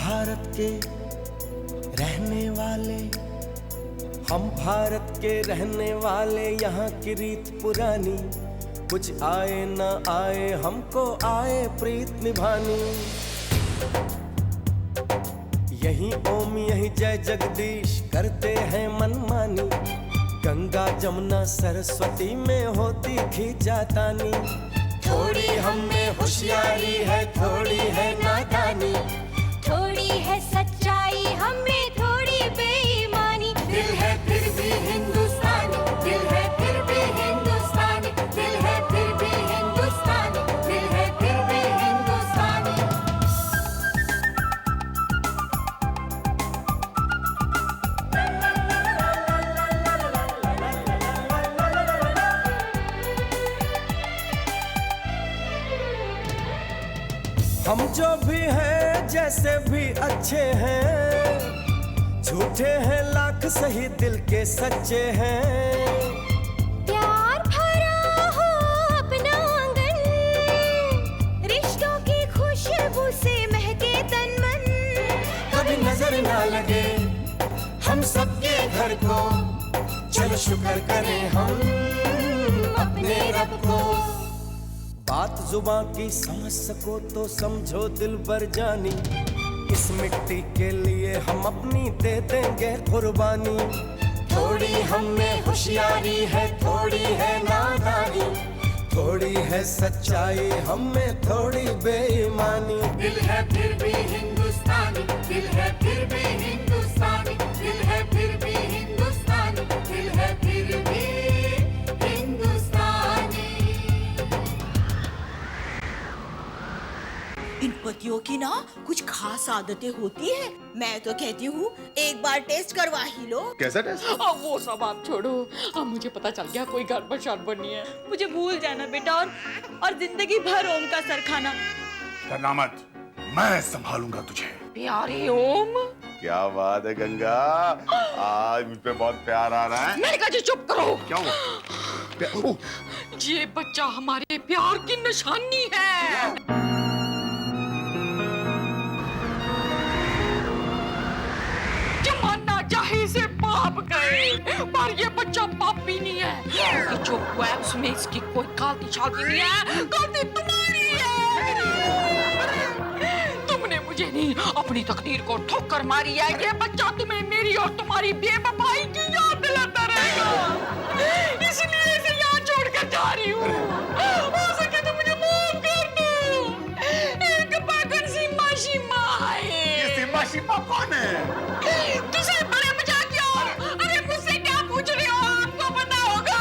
भारत के रहने वाले, हम भारत के रहने वाले, यहाँ की रीत पुरानी, कुछ आए ना आए हमको आए प्रीत निभानी। यही ओम यही जय जगदीश करते हैं मनमानी, गंगा जमुना सरस्वती में होती खींचातानी। थोड़ी हम में होशियारी है, थोड़ी है नादानी, थोड़ी है सच्चाई हमें थोड़ी बेईमानी। दिल है फिर भी हिंदुस्तानी, दिल है फिर भी हिंदुस्तानी, दिल है फिर भी हिंदुस्तानी, दिल है फिर भी हिंदुस्तानी। हम जो भी हैं जैसे भी अच्छे हैं, झूठे हैं लाख सही दिल के सच्चे हैं। प्यार भरा हो अपना आंगन, रिश्तों की खुशबू से महके तन मन। कभी नजर ना लगे हम सबके घर को, चलो शुक्र करें हम अपने रब को। बात जुबां की समझ सको तो समझो दिल भर जानी, इस मिट्टी के लिए हम अपनी दे देंगे कुर्बानी। थोड़ी हम में होशियारी है, थोड़ी है नादानी, थोड़ी है सच्चाई हम में थोड़ी बेईमानी। दिल है फिर भी हिंदुस्तानी, दिल है फिर भी हिंदुस्तानी, दिल है फिर भी हिंदुस्तानी, दिल है फिर भी इन पतियों की ना कुछ खास आदतें होती है। मैं तो कहती हूँ एक बार टेस्ट करवा ही लो। कैसा टेस्ट? अब वो सब आप छोड़ो, अब मुझे पता चल गया कोई गड़बड़ शड़बड़ नहीं है। मुझे भूल जाना बेटा, और जिंदगी भर ओम का सर खाना। डरना मत, मैं संभालूंगा तुझे। प्यारे ओम, क्या बात है गंगा, आज मुझ पे बहुत प्यार आ रहा है। मैंने कहा जी चुप करो। क्या हुआ? ये बच्चा हमारे प्यार की निशानी है। जमाना चाहे से पाप गए, पर ये बच्चा पापी नहीं है, क्योंकि जो वेब्स में इसकी कोई गलती शादी नहीं है, गलती तुम्हारी है। तुमने मुझे नहीं, अपनी तकदीर को ठोकर मारी है। ये बच्चा तुम्हें मेरी और तुम्हारी बेवफाई की याद दिलाता रहेगा, इसलिए इसे यहाँ छोड़कर जा रही हूँ। हो सके तो मुझे माफ कर दो। एक पागल सीमा शीमा है। ये सीमा शीमा कौन है? तुझे बड़े मजाकिया हो। अरे मुझसे क्या पूछ रहे हो, आपको पता होगा।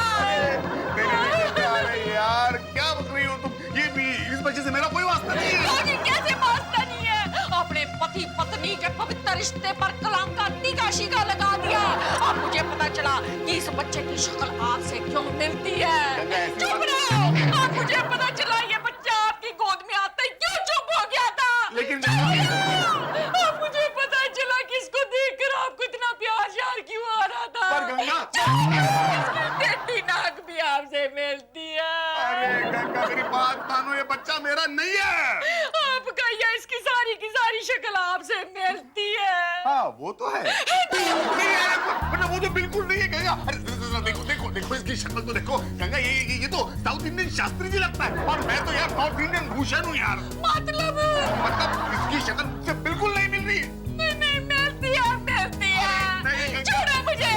अरे यार क्या बक रही हो तुम? ये भी इस बच्चे से मेरा कोई वास्ता नहीं है। ये कैसे वास्ता नहीं है? अपने पति पत्नी के पवित्र रिश्ते पर कलंक का टीका शीका लगा दिया। अब मुझे पता चला कि इस बच्चे की शक्ल आपसे क्यों मिलती है। चुप रहो। अब मुझे पता चला ये बच्चा आपकी गोद में आते क्यों चुप हो गया था। लेकिन अब मुझे पता चला कि इसको देखकर आपको इतना प्यार यार क्यों आ रहा था। पर गंगा, टेढ़ी नाक भी आपसे मिलती है। अरे गंगा मेरी बात मानो, ये बच्चा मेरा नहीं है। आपका या इसकी की सारी शक्ल आपसे मिलती है। हाँ वो तो है। नहीं यार, मतलब वो तो बिल्कुल नहीं है गंगा। अरे देखो देखो देखो इसकी शक्ल तो देखो गंगा, ये तो साउथ इंडियन शास्त्री जी लगता है, और मैं तो यार नॉर्थ इंडियन भूषण हूँ यार। मतलब इसकी शक्ल मुझसे बिल्कुल नहीं मिल रही है। नहीं मिलती है, मिलती है। नहीं, छोड़ो मुझे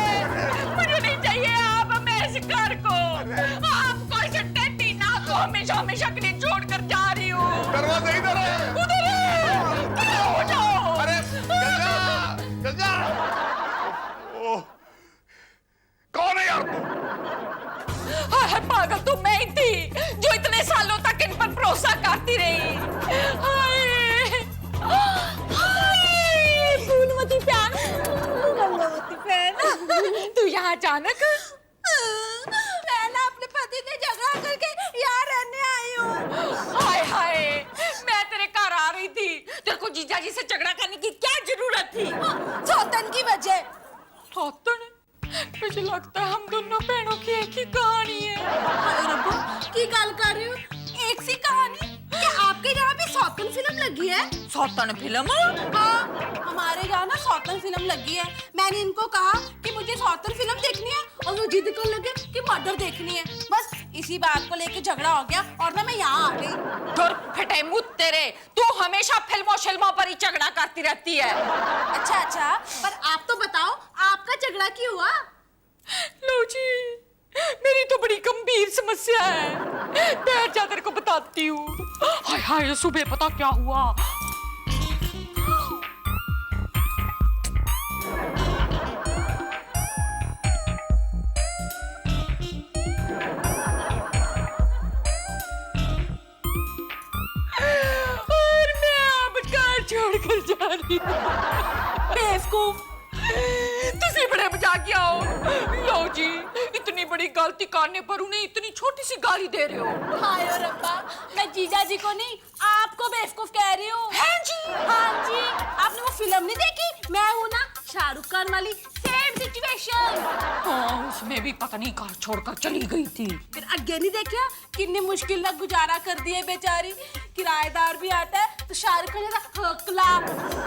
नहीं चाहिए आप मैं इस घर को। आपको इसे टेढ़ी नाक को हमेशा हमेशा के लिए छोड़कर जा रही हूँ। दरवाजा इधर है। उधर है, हो जाओ। अरे गंगा, गंगा, ओह, कौन है यार तू? हाय पागल तो मैं ही थी जो इतने सालों तक इन पर भरोसा करती रही। फूलमती प्यार, गंगावती प्यार। तू यहाँ अचानक? मैं ना अपने पति से झगड़ा करके यहाँ रहने आई हूँ। हाय हाय, मैं तेरे घर आ रही थी, तेरे को जीजा जी से झगड़ा करने की क्या जरूरत थी? सौतन की वजह। सौतन? मुझे लगता है हम दोनों बहनों की एक ही कहानी है। हाय रब्बा, की गल कर रही हो? एक सी कहानी? क्या आपके यहाँ भी सौतन फिल्म लगी लगी है? सौतन फिल्म? हाँ, हमारे यहाँ ना सौतन फिल्म लगी है। मैंने इनको कहा कि मुझे सौतन फिल्म देखनी है और वो जिद कर लगे कि मर्डर देखनी है। बस इसी बात को लेके झगड़ा हो गया और ना मैं यहाँ आ गई। धुर फटे मुँह तेरे, तू हमेशा फिल्मों पर ही झगड़ा करती रहती है। अच्छा, पर आप तो बताओ, आपका झगड़ा क्यों हुआ? लो जी, मेरी तो बड़ी गंभीर समस्या है। बैठ जा, तेरे को बताती हूँ। हाय हाय, सुबह पता क्या हुआ? और मैं अब घर छोड़कर जा रही हूँ। बेवकूफ। तुसी बड़े मजाकिया हो। लो जी, इतनी बड़ी गलती करने पर उन्हें इतनी छोटी सी गाली दे रहे हो। हाय और रब्बा, मैं जीजा जी को नहीं, आपको बेवकूफ कह रही हूँ। हैं जी? हाँ जी, आपने वो फिल्म नहीं देखी? मैं हूँ ना, शाहरुख खान वाली सेम सिचुएशन। हाँ, उसमें भी पता नहीं कहाँ छोड़कर चली गई थी। फिर आगे नहीं देखा कितनी मुश्किल ना गुजारा कर दिए बेचारी। किराएदार भी आता है तो शाहरुख खान जैसा हकला।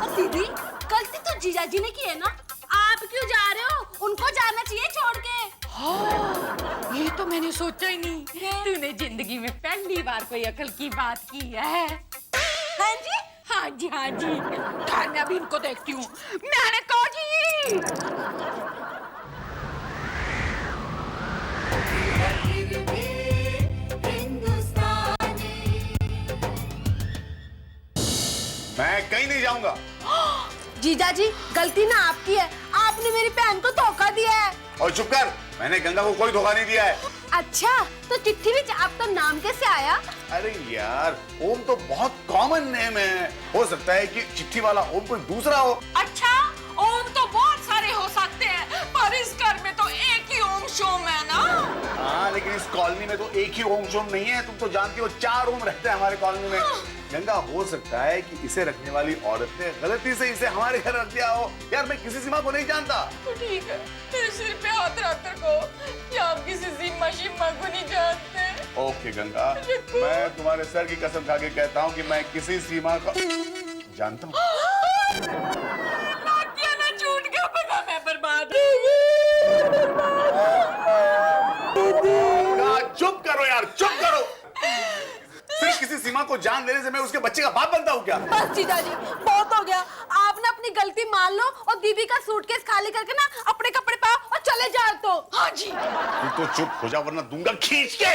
और दीदी, गलती तो जीजा जी ने की है ना, आप क्यों जा रहे हो? उनको जाना चाहिए छोड़ के। हाँ, ये तो मैंने सोचा ही नहीं। तूने जिंदगी में पहली बार कोई अकल की बात की है। हाँ जी, हाँ जी, हाँ जी। खैर, मैं अभी इनको देखती हूँ। मैंने कहा जी। मैं कहीं नहीं जाऊंगा। जीजा जी, गलती ना आपकी है, आपने मेरी बहन को धोखा दिया है। और चुप कर, मैंने गंगा को कोई धोखा नहीं दिया है। अच्छा, तो चिट्ठी में आपका नाम कैसे आया? अरे यार, ओम तो बहुत कॉमन नेम है। हो सकता है कि चिट्ठी वाला ओम कोई दूसरा हो। अच्छा, ओम तो बहुत सारे हो सकते हैं, पर इस घर में तो एक ही ओम शोम है ना। हाँ, लेकिन इस कॉलोनी में तो एक ही ओम शोम नहीं है। तुम तो जानती हो 4 ओम रहते हैं हमारे कॉलोनी में। गंगा, हो सकता है कि इसे रखने वाली औरत ने गलती से इसे हमारे घर रख दिया हो। यार, मैं किसी सीमा को नहीं जानता। तो ठीक है, तेरे सिर पे हाथ रख कर को कि आप किसी सीमा शीमा को नहीं जानते। ओके गंगा, मैं तुम्हारे सर की कसम खा के कहता हूँ कि मैं किसी सीमा को जानता हूँ। लाकिया ना छूट गया, पता मैं बर्बाद चुप करो यार, चुप करो। सिर्फ किसी सीमा को जान देने से मैं उसके बच्चे का बाप बनता हूँ क्या? बस जीजा जी, बहुत हो गया। आप ना अपनी गलती मान लो और दीदी का सूटकेस खाली करके ना अपने कपड़े पाओ और चले जाओ। तो हाँ जी। तू तो चुप हो जा, वरना दूंगा खींच के।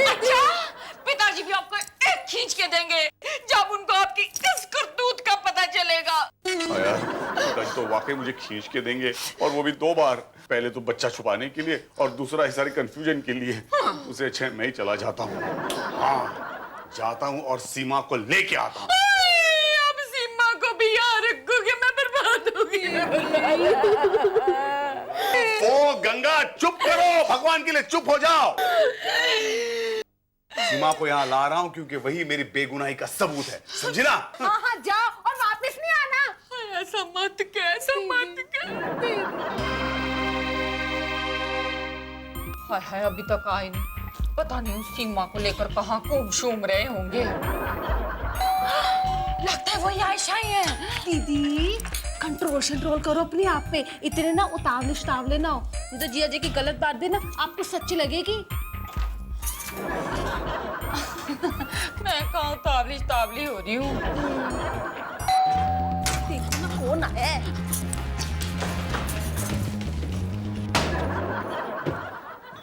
अच्छा, पिताजी भी आपको एक खींच के देंगे जब उनको आपकी इस करतूत का पता चलेगा। हाँ यार, पिताजी तो वाकई मुझे खींच के देंगे, और वो भी 2 बार। पहले तो बच्चा छुपाने के लिए और दूसरा इस सारी कंफ्यूजन के लिए। उसे अच्छे मैं ही चला जाता हूँ। हाँ, जाता हूँ और सीमा को लेके आता हूँ। अब सीमा को भी यार रखोगे, मैं बर्बाद हो गई। ओ गंगा, चुप करो, भगवान के लिए चुप हो जाओ। सीमा को यहाँ ला रहा हूँ क्योंकि वही मेरी बेगुनाही का सबूत है, समझी ना? हाँ, जाओ और वापस नहीं आना। ऐसा मत कह, ऐसा मत कह। हाय हाय, अभी तक आए नहीं। पता नहीं उस सीमा को लेकर कहाँ खूब शूम रहे होंगे। लगता है वही आयशा ही है। दीदी, कंट्रोल करो अपने आप पे। इतने ना उतावले ना हो, नहीं तो जिया जी की गलत बात भी ना आपको सच्ची लगेगी। मैं कहाँ तावली हो रही हूँ। देखो ना कौन है।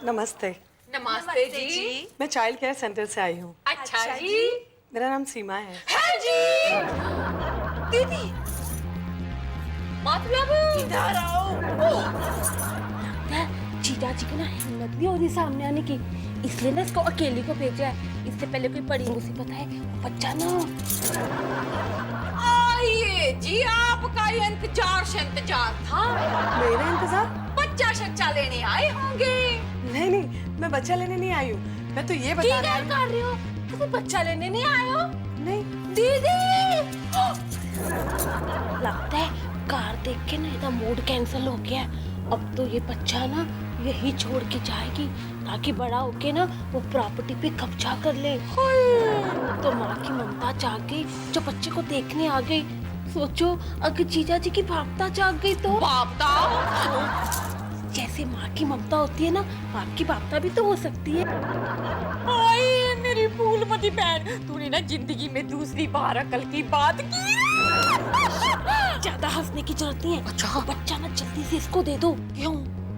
नमस्ते। नमस्ते जी। मैं चाइल्ड केयर सेंटर से आई हूँ। अच्छा जी। मेरा नाम सीमा है। है जी। दीदी, मतलब इधर आओ। जीजा जी को ना हिम्मत नहीं हो रही सामने आने की, इसलिए ना इसको अकेले को भेजा है। इससे पहले कोई बड़ी मुसीबत है, वो बच्चा ना। आइए जी, आपका ये इंतजार से इंतजार था। मेरा इंतजार? बच्चा शच्चा लेने आए होंगे। नहीं, मैं बच्चा लेने नहीं आई हूँ। मैं तो ये बता रही हूँ। कर रही हो? तुम बच्चा लेने नहीं आए हो? नहीं। दीदी, लगता है कार देख के ना इधर मूड कैंसिल हो गया है। अब तो ये बच्चा ना यही छोड़ के जाएगी ताकि बड़ा होके ना वो प्रॉपर्टी पे कब्जा कर ले। तो तो माँ की ममता जाग गई जो बच्चे को देखने आ गई। सोचो अगर जीजा जी की भावना जाग गई तो भावता जैसे माँ की ममता होती है ना, बाप की भावना भी तो हो सकती है। आई मेरी फूलमती बहन, तूने ना जिंदगी में दूसरी बार अकल की बात की। ज्यादा हंसने की जरूरत नहीं है। अच्छा बच्चा ना जल्दी से इसको दे दो। क्यों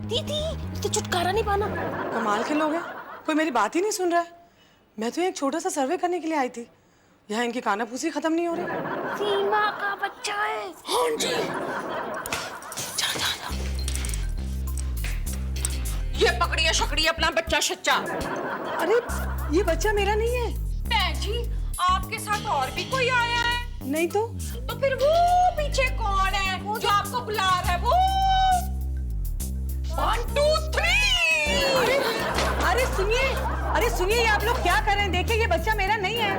दीदी, इससे छुटकारा नहीं पाना। कमाल के लोग हैं, कोई मेरी बात ही नहीं सुन रहा है। मैं तो एक छोटा सा सर्वे करने के लिए आई थी, यहाँ इनकी कानाफूसी खत्म नहीं हो रही। सीमा का बच्चा है। हाँ जी, ये पकड़िए शकड़िए अपना बच्चा सच्चा। अरे ये बच्चा मेरा नहीं है। बहन जी, आपके साथ और भी कोई आया है? नहीं तो फिर वो पीछे कौन है जो आपको बुला रहा है? वो 1 2 3। अरे सुनिए, ये आप लोग क्या कर रहे हैं? देखिए ये बच्चा मेरा नहीं है।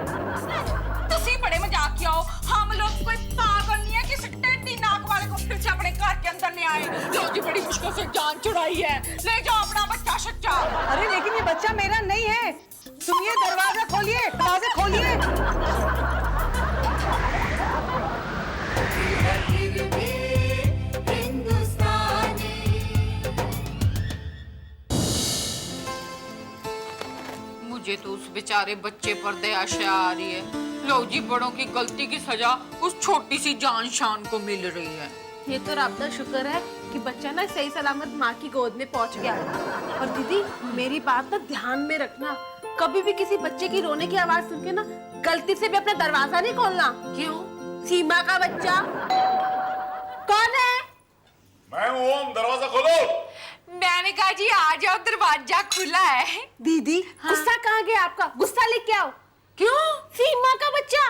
तुसी बड़े मजाक किया हो। हम लोग कोई पागल नहीं है कि टेढ़ी नाक वाले को फिर से अपने घर के अंदर ले आए। लो जी, बड़ी मुश्किल से जान छुड़ाई है। ले जाओ अपना बच्चा सच्चा। अरे लेकिन ये बच्चा मेरा नहीं है। सुनिए, दरवाजा खोलिए, दरवाजा खोलिए। मुझे तो उस बेचारे बच्चे पर दया आ रही है। लो जी, बड़ों की गलती की सजा उस छोटी सी जान शान को मिल रही है। ये तो रब का शुक्र है कि बच्चा ना सही सलामत माँ की गोद में पहुंच गया। और दीदी मेरी बात ना ध्यान में रखना, कभी भी किसी बच्चे की रोने की आवाज सुन के ना गलती से भी अपना दरवाजा नहीं खोलना। क्यों? सीमा का बच्चा कौन है? मैं ओम, दरवाजा खोलो। मैंने कहा जी आ जाओ, दरवाजा खुला है। दीदी गुस्सा कहाँ गया आपका? गुस्सा लेके आओ। क्यों? सीमा का बच्चा।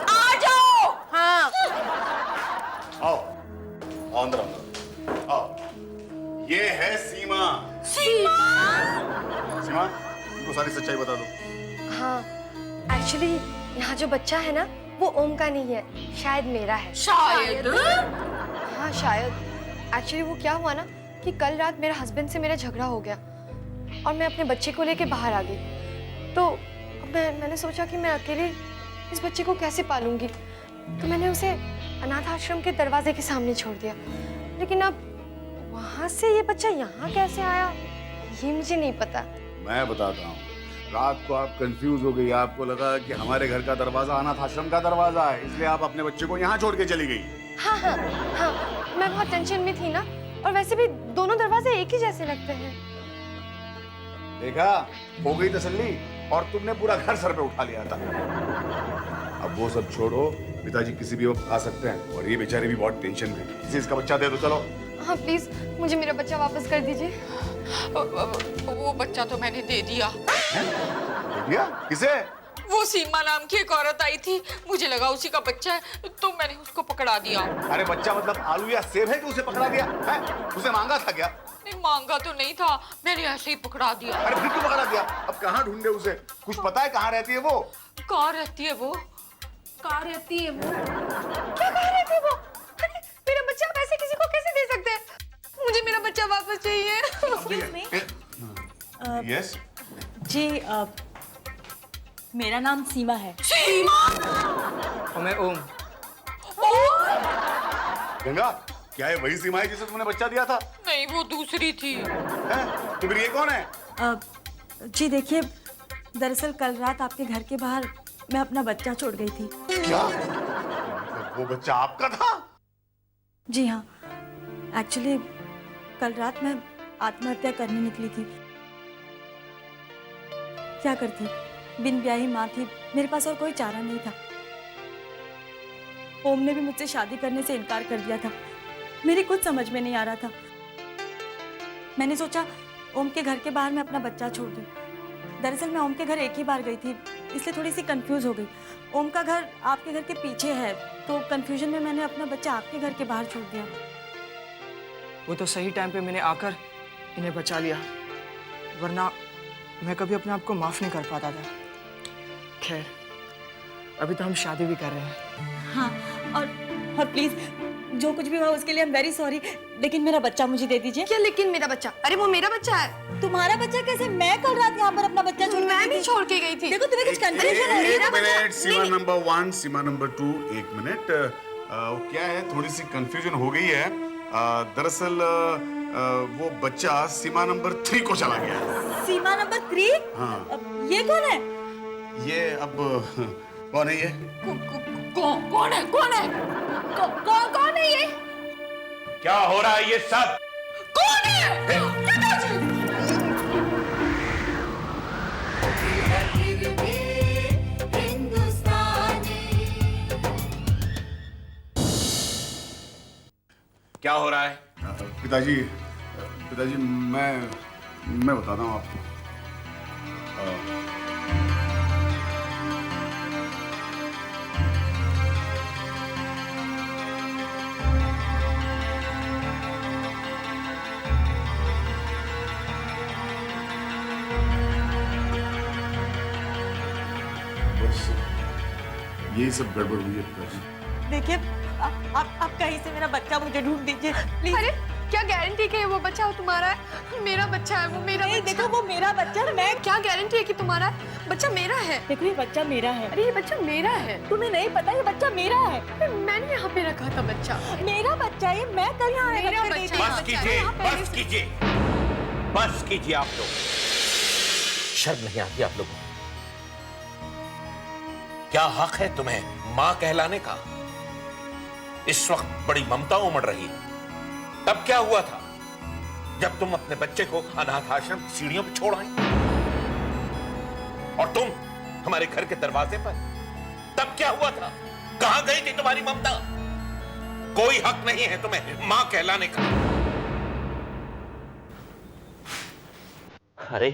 आ जाओ। हाँ आओ, आओ अंदर आओ। ये है सीमा। सीमा। सीमा, तुमको सारी सच्चाई बता दो। हाँ, एक्चुअली यहाँ जो बच्चा है ना वो ओम का नहीं है, शायद मेरा है। शायद। हाँ शायद। एक्चुअली वो क्या हुआ ना कि कल रात मेरे हस्बैंड से मेरा झगड़ा हो गया और मैं अपने बच्चे को लेके बाहर आ गई। तो मैंने सोचा कि मैं अकेले इस बच्चे को कैसे पालूंगी, तो मैंने उसे अनाथ आश्रम के दरवाजे के सामने छोड़ दिया। लेकिन अब वहाँ से ये बच्चा यहाँ कैसे आया ये मुझे नहीं पता। मैं बताता हूँ। रात को आप कंफ्यूज हो गई, आपको लगा कि हमारे घर का दरवाजा अनाथ आश्रम का दरवाजा है, इसलिए आप अपने बच्चे को यहाँ छोड़ के चली गई। हाँ हाँ हाँ, मैं बहुत टेंशन में थी ना, और वैसे भी दोनों दरवाजे एक ही जैसे लगते हैं। देखा, हो गई तसल्ली, और तुमने पूरा घर सर पे उठा लिया था। अब वो सब छोड़ो, पिताजी किसी भी वक्त आ सकते हैं, और ये बेचारे भी बहुत टेंशन में। किसी इसका बच्चा दे दो, चलो। हाँ प्लीज मुझे मेरा बच्चा वापस कर दीजिए। वो बच्चा तो मैंने दे दिया। दे दिया? किसे? वो सीमा नाम की एक औरत आई थी, मुझे लगा उसी का बच्चा है, तो मैंने उसको पकड़ा दिया। अरे बच्चा मतलब आलू या सेब है कि उसे पकड़ा दिया है? उसे मांगा था क्या? नहीं, मांगा तो नहीं था, मैंने ऐसे ही पकड़ा दिया। अरे फिर क्यों पकड़ा दिया? अब कहाँ ढूंढे उसे? कुछ पता है कहाँ रहती है वो? कहाँ रहती है वो? कहाँ रहती है वो? क्या कह रहे थे वो? अरे मेरा बच्चा आप ऐसे किसी को कैसे दे सकते हैं? मुझे मेरा बच्चा वापस चाहिए। यस। जी मेरा नाम सीमा है। सीमा? और मैं ओम। गंगा, क्या है वही सीमा है जिसे तुमने बच्चा दिया था? नहीं, वो दूसरी थी। हैं? तो फिर ये कौन है? जी देखिए, दरअसल कल रात आपके घर के बाहर मैं अपना बच्चा छोड़ गई थी। क्या? वो बच्चा आपका था? जी हाँ, एक्चुअली कल रात मैं आत्महत्या करने निकली थी। क्या करती, बिन ब्याही माँ थी, मेरे पास और कोई चारा नहीं था। ओम ने भी मुझसे शादी करने से इनकार कर दिया था। मेरी कुछ समझ में नहीं आ रहा था। मैंने सोचा ओम के घर के बाहर मैं अपना बच्चा छोड़ दूं। दरअसल मैं ओम के घर एक ही बार गई थी, इसलिए थोड़ी सी कंफ्यूज हो गई। ओम का घर आपके घर के पीछे है, तो कंफ्यूजन में मैंने अपना बच्चा आपके घर के बाहर छोड़ दिया। वो तो सही टाइम पे मैंने आकर इन्हें बचा लिया, वरना मैं कभी अपने आप को माफ नहीं कर पाता था। खैर, अभी तो हम शादी भी कर रहे हैं। हाँ, और प्लीज जो कुछ भी हुआ उसके लिए आई एम वेरी सॉरी, लेकिन मेरा बच्चा मुझे दे दीजिए। क्या लेकिन मेरा बच्चा? अरे वो मेरा बच्चा है। तुम्हारा बच्चा कैसे? मैं कल रात यहाँ पर अपना बच्चा छोड़ मैं भी छोड़ के गई थी। देखो तुम्हें कुछ कंफ्यूजन है। एक मिनट, सीमा नंबर 1, सीमा नंबर 2, एक मिनट। क्या है, थोड़ी सी कंफ्यूजन हो गई है। दरअसल वो बच्चा सीमा नंबर 3 को चला गया है। सीमा नंबर 3? हाँ। ये कौन है? ये अब कौन है ये? कौन है? कौन है ये? क्या हो रहा है ये सब? कौन है? पिताजी! क्या हो रहा है? पिताजी, पिताजी मैं बताता हूँ आपको। बस यही सब गड़बड़ हुई है पिताजी। देखिए आप कहीं से मेरा बच्चा मुझे ढूंढ दीजिए प्लीज। अरे क्या गारंटी है वो बच्चा तुम्हारा है? मेरा बच्चा है वो, मेरा नहीं, बच्चा। देखो वो मेरा बच्चा है। मैं क्या गारंटी है कि तुम्हारा है? बच्चा मेरा है। देखो ये बच्चा मेरा है। अरे ये बच्चा मेरा है। तुम्हें नहीं पता ये बच्चा मेरा है। अरे मैंने यहाँ पे रखा था बच्चा। मेरा बच्चा है, मैं कल यहाँ मेरा रख कर गई बच्चा थी। है। बस कीजिए, बस कीजिए, बस कीजिए आप लोग। शर्म नहीं आती आप लोगों को? क्या हक है तुम्हें मां कहलाने का? इस वक्त बड़ी ममता उमड़ रही है। तब क्या हुआ था जब तुम अपने बच्चे को अनाथ आश्रम की सीढ़ियों पर छोड़ आई और तुम हमारे घर के दरवाजे पर? तब क्या हुआ था? कहां गई थी तुम्हारी ममता? कोई हक नहीं है तुम्हें मां कहलाने का। अरे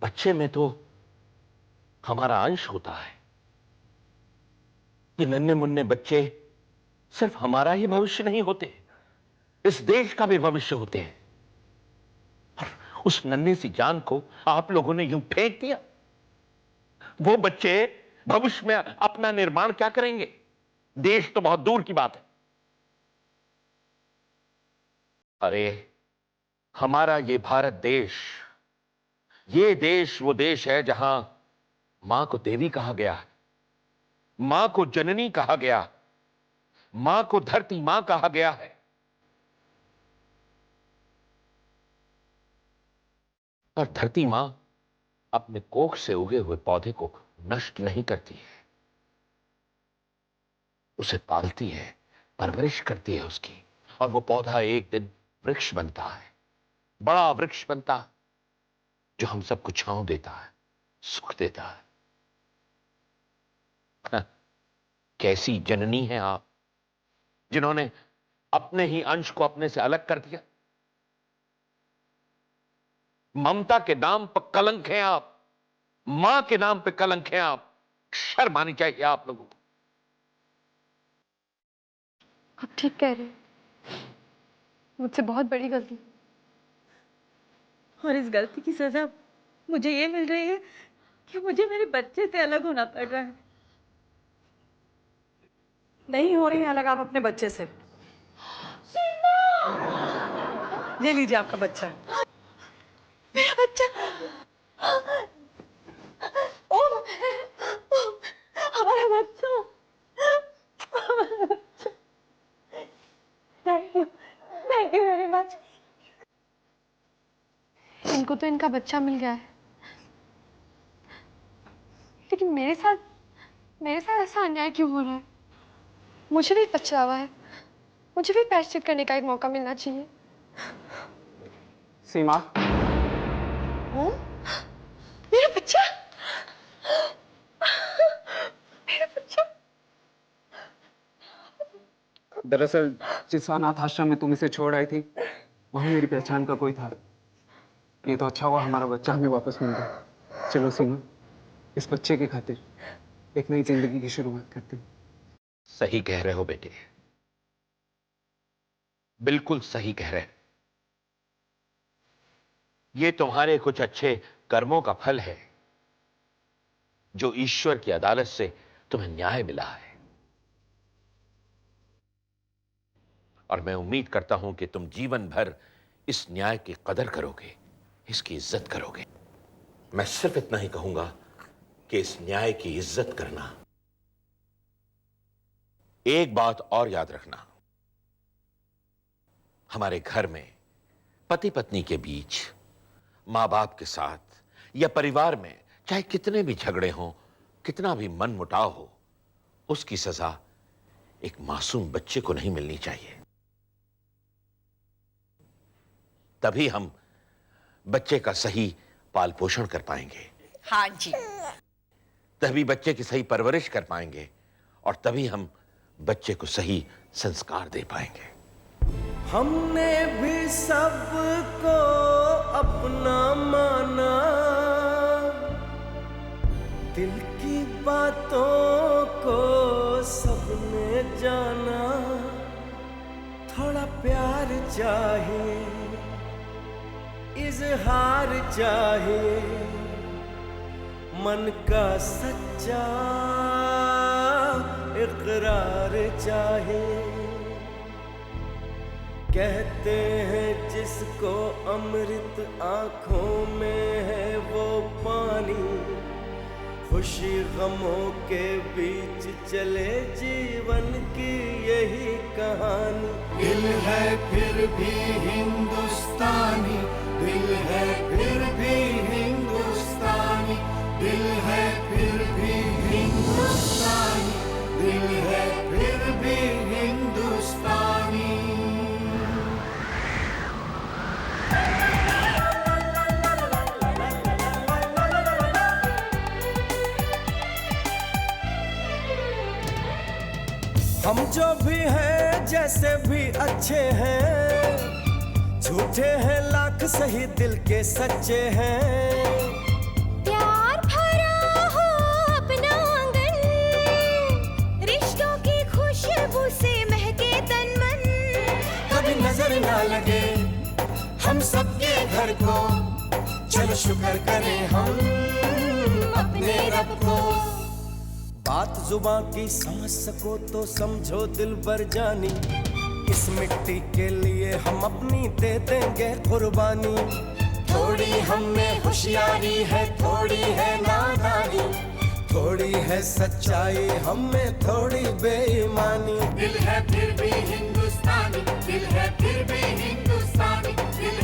बच्चे में तो हमारा अंश होता है। ये नन्हे मुन्ने बच्चे सिर्फ हमारा ही भविष्य नहीं होते, इस देश का भी भविष्य होते हैं। और उस नन्ही सी जान को आप लोगों ने यूं फेंक दिया। वो बच्चे भविष्य में अपना निर्माण क्या करेंगे? देश तो बहुत दूर की बात है। अरे हमारा ये भारत देश, ये देश वो देश है जहां मां को देवी कहा गया है, मां को जननी कहा गया, मां को धरती मां कहा गया है। और धरती मां अपने कोख से उगे हुए पौधे को नष्ट नहीं करती है, उसे पालती है, परवरिश करती है उसकी, और वो पौधा एक दिन वृक्ष बनता है, बड़ा वृक्ष बनता है जो हम सबको छांव देता है, सुख देता है। कैसी जननी है आप, जिन्होंने अपने ही अंश को अपने से अलग कर दिया। ममता के नाम पर कलंक हैं आप, मां के नाम पे कलंक हैं आप। शर्म आनी चाहिए आप लोगों को। आप ठीक कह रहे हैं, मुझसे बहुत बड़ी गलती। और इस गलती की सजा मुझे ये मिल रही है कि मुझे मेरे बच्चे से अलग होना पड़ रहा है। नहीं हो रही है अलग आप अपने बच्चे से। ये लीजिए आपका बच्चा। मेरा बच्चा, ओम, हमारा बच्चा, हमारा बच्चा। Thank you very much. इनको तो इनका बच्चा मिल गया है, लेकिन मेरे साथ ऐसा अन्याय क्यों हो रहा है? मुझे भी पछतावा है, मुझे भी प्रायश्चित करने का एक मौका मिलना चाहिए। सीमा, मेरा बच्चा, मेरा बच्चा। दरअसल जिस अनाथ आश्रम में तुम इसे छोड़ आई थी वहीं मेरी पहचान का कोई था। ये तो अच्छा हुआ हमारा बच्चा हमें वापस मिल गया। चलो सीमा, इस बच्चे की खातिर एक नई जिंदगी की शुरुआत करते हैं। सही कह रहे हो बेटे, बिल्कुल सही कह रहे हो। ये तुम्हारे कुछ अच्छे कर्मों का फल है जो ईश्वर की अदालत से तुम्हें न्याय मिला है। और मैं उम्मीद करता हूं कि तुम जीवन भर इस न्याय की कदर करोगे, इसकी इज्जत करोगे। मैं सिर्फ इतना ही कहूंगा कि इस न्याय की इज्जत करना। एक बात और याद रखना, हमारे घर में पति पत्नी के बीच, मां बाप के साथ या परिवार में चाहे कितने भी झगड़े हों, कितना भी मनमुटाव हो, उसकी सजा एक मासूम बच्चे को नहीं मिलनी चाहिए। तभी हम बच्चे का सही पाल पोषण कर पाएंगे। हाँ जी। तभी बच्चे की सही परवरिश कर पाएंगे और तभी हम बच्चे को सही संस्कार दे पाएंगे। हमने भी सबको अपना माना, दिल की बातों को सबने जाना। थोड़ा प्यार चाहिए, इजहार चाहिए, मन का सच्चा इकरार चाहिए। कहते हैं जिसको अमृत आंखों में है वो पानी, खुशी गमों के बीच चले जीवन की यही कहानी। दिल है फिर भी हिंदुस्तानी, दिल है फिर भी हिंदुस्तानी, दिल है फिर भी हिंदुस्तानी, दिल है फिर भी हिंदुस्तानी। हम जो भी हैं जैसे भी अच्छे हैं, झूठे हैं लाख सही दिल के सच्चे हैं। प्यार भरा हो अपना आंगन, रिश्तों की खुशबू से महके तन मन। कभी नजर ना लगे हम सबके घर को, चलो शुक्र करें हम अपने रब को। बात जुबां की समझ सको तो समझो दिल भर जानी, इस मिट्टी के लिए हम अपनी दे देंगे कुर्बानी। थोड़ी हम में होशियारी है, थोड़ी है नादानी, थोड़ी है सच्चाई हम में थोड़ी बेईमानी। दिल है फिर भी हिंदुस्तानी, दिल है फिर भी हिंदुस्तानी, दिल